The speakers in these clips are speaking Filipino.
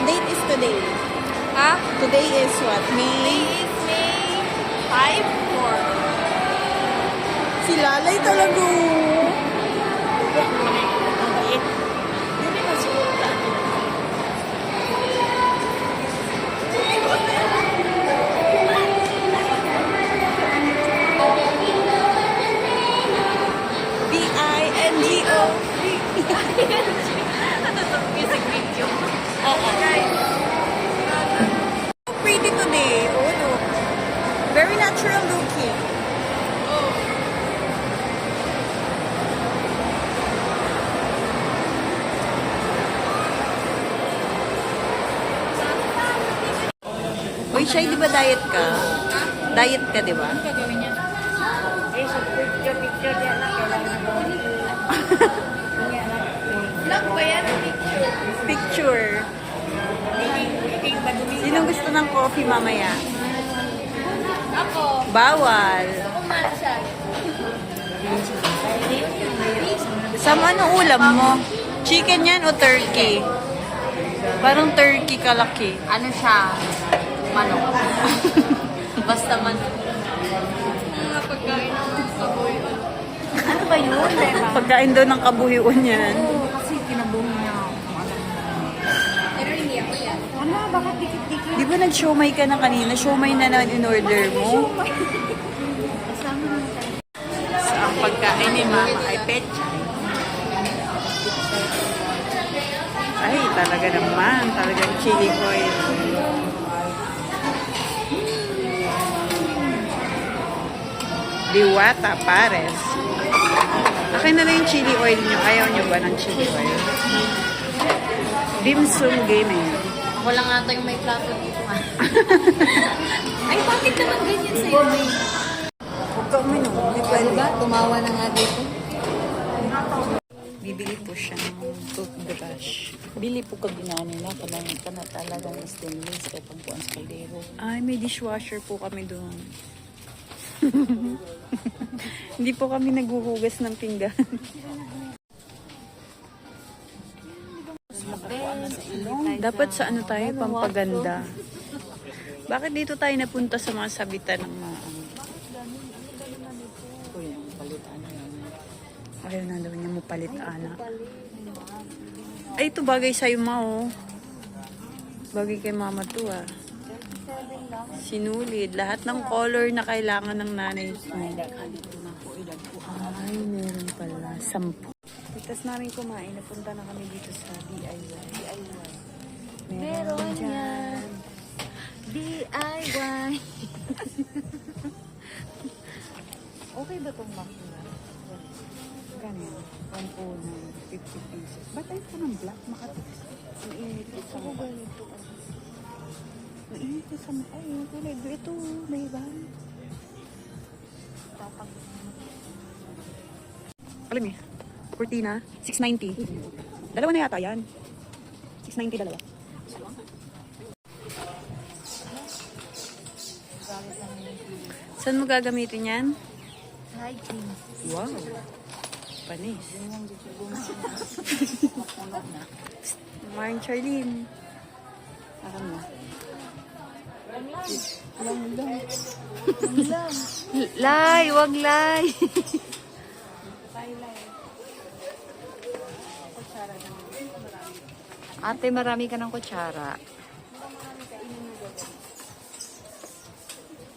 date is today? Ha? Today is what? Today May? is May 5 or Si Lalay talaga. B-I-N-G-O. ano to? Music video. Guys. So pretty today. Oh, look. Very natural looking. Oh. Uy, Shai, di ba diet ka? Diet ka, di ba? Ano gagawin niya? Eh, sa picture niya na kailangan mo. Vlog ba yan? Picture. Sinong gusto ng coffee mamaya? Ako. Bawal. Ako matcha. Sa anong ulam mo? Chicken yan o turkey? Parang turkey kalaki. Ano siya? Manok. Basta manok. Mga pagkain ng kaboy. Ano ba yun? Pagkain daw ng kabuhiwan yan. Oo, kasi kinabuhi niya ako. Pero hindi ako yan. Wala, bakit dikit-dikit? Di ba nag-siomay ka na kanina? Siomay na in-order mo? Kasama naman tayo. So, ang pagkain ni Mama ay pechay. Ay, talaga naman. Talagang chili oil. Diwata, pares. Akin na lang yung chili oil nyo. Ayaw nyo ba ng chili oil? Dim sum gaming. Ako lang ata yung may plato dito. Ay, bakit naman ganyan sa'yo? Huwag ka uminom. Hindi pwede. Diba? Tumawa na nga dito. Bibili po siya ng toothbrush. Bili po ka ginani na talagang stainless kaya pang kuwan sa kaldero. Ay, may dishwasher po kami doon. Hindi po kami naghuhugas ng pinggan. Dapat sa ano tayo, pampaganda. Bakit dito tayo napunta sa mga sabitan ng mga ano? Ayaw na daw niya mo palit, ana. Ay, ito bagay sa'yo, ma, oh. Bagay kay mama to, ah. Sinulid. Lahat ng color na kailangan ng nanay mo. Ay, meron pala. 10. Tapos namin kumain. Napunta na kami dito sa DIY. Meron yan. DIY. Okay ba itong makina? Ganyan. 109, 50 pesos. Ba't tayo ko ng black? Mainit ko sa mukha. Mainit ko sa mukha. Ito, may ban. Alam mo, Cortina, 690. Dalawa na yata yan. 690 dalawa. Saan mo gagamitin yan? Hiking. Wow. Panis. Marn Charlene. Aram mo. Lay, wag lay. Ate, marami ka ng kutsara.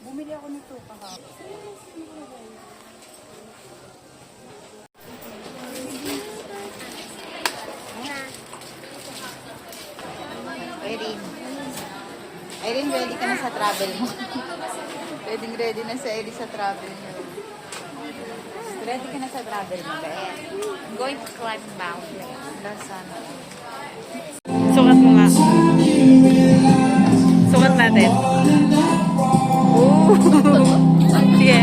Bumili ako nito kahapon. Irene, ready ka na sa travel mo. Ready na sa Irene sa travel mo. Ready ka na sa travel mo, ba? I'm going to climb mountain. Sana. Sukat mo nga. Sukat natin. Ooh. Sige.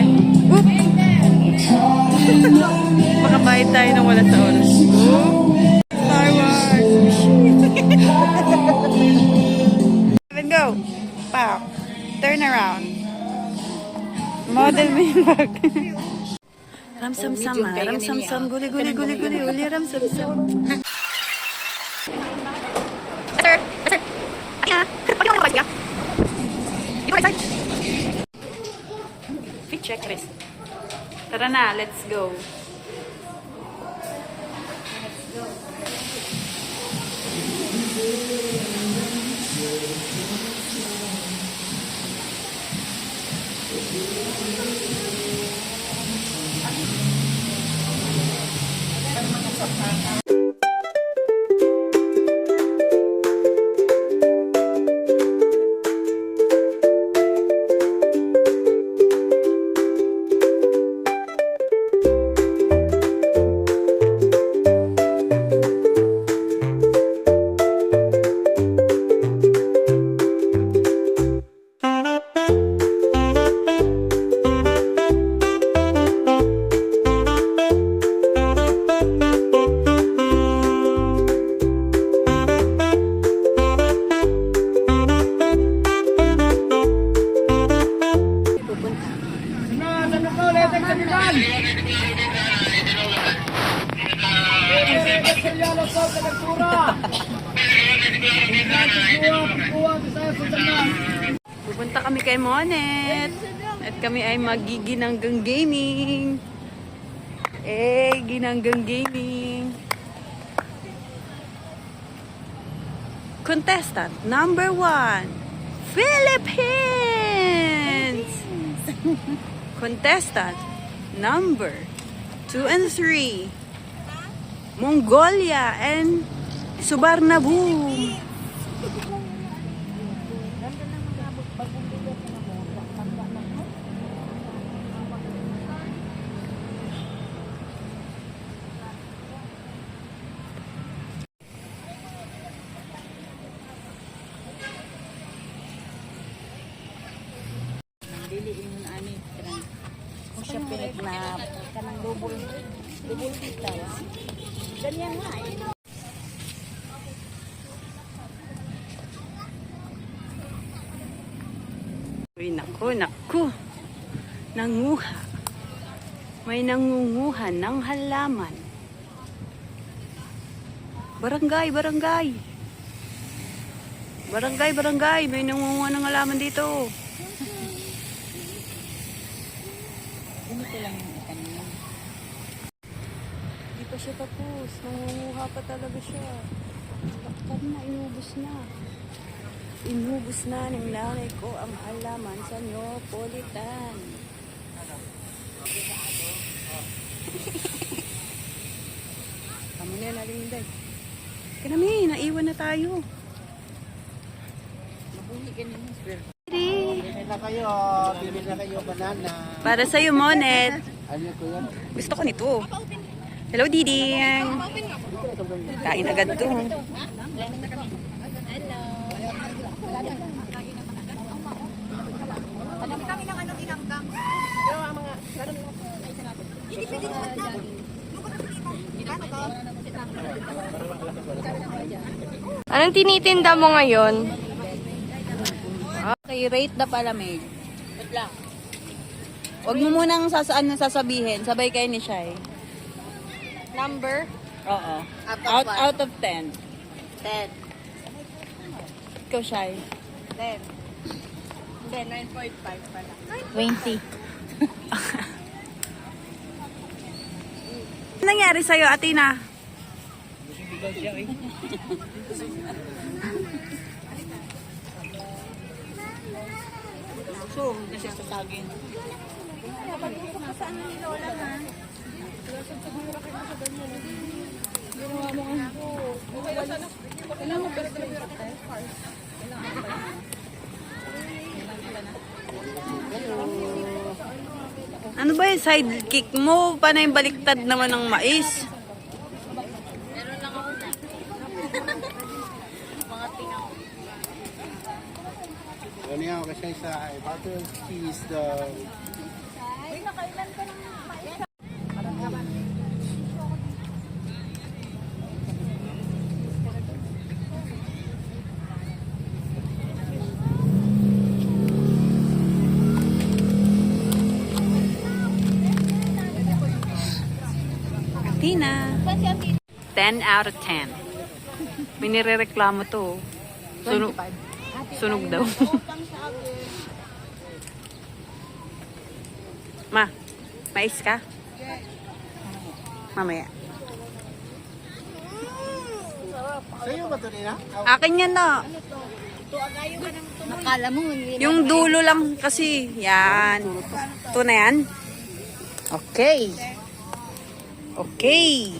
Makabayad tayo ng wala sa oras. Star Wars. Seven, go. Pow. Turn around. Model mo yung bag. Ramsam-sama. Ramsam-sam. Guli-guli. Uli ramsam-sam. Sir. checklist. Tara na, let's go. Pupunta kami kay Monet. At kami ay magiginanggang gaming. Ginanggang gaming. Contestant number 1, Philippines. Contestant number 2 and 3, Mongolia and Subarnabu. Diliin mo na ani. Kung siya pinignap, kanang double details. Ganyan nga eh. Uy, naku. Nanguha. May nangunguha ng halaman. Barangay. May nangunguha ng halaman dito. Ganito lang yung ikanina. Hindi pa siya tapos. Nangunguha pa talaga siya. Takpan na, inubos na. Inubos na ng nanay ko ang halaman sa Neapolitan. Kamo na yan, Aling Inday. Kanami, naiwan na tayo. Mabuhi ka niyo, sir. Bili na kayo, banana. Para sa'yo, Monet. Ano ko yan? Gusto ko nito. Hello, Diding. Kain agad to. Anong tinitinda mo ngayon? Okay, rate the palamig. Huwag mo munang sasabihin. Sabay kayo ni Shai. Number? Oo. Out of 10. 10. Ikaw, Shai. 10. Hindi, 9.5 pala. 20. Ano nangyari sa'yo, Atina? So, kasi sa saging. Ano ba yung sidekick mo? Paano yung baliktad naman ng mais? Ano yan, kasi sa butter cheese daw. Tina. 10 out of 10. May nirereklamo to. Sunog daw. Ma, mais ka? Mamaya. Sa'yo ba ito nila? Akin yan na. Nakala mo, hindi Yung dulo lang kasi. Yan. Ito na yan. Okay. Okay.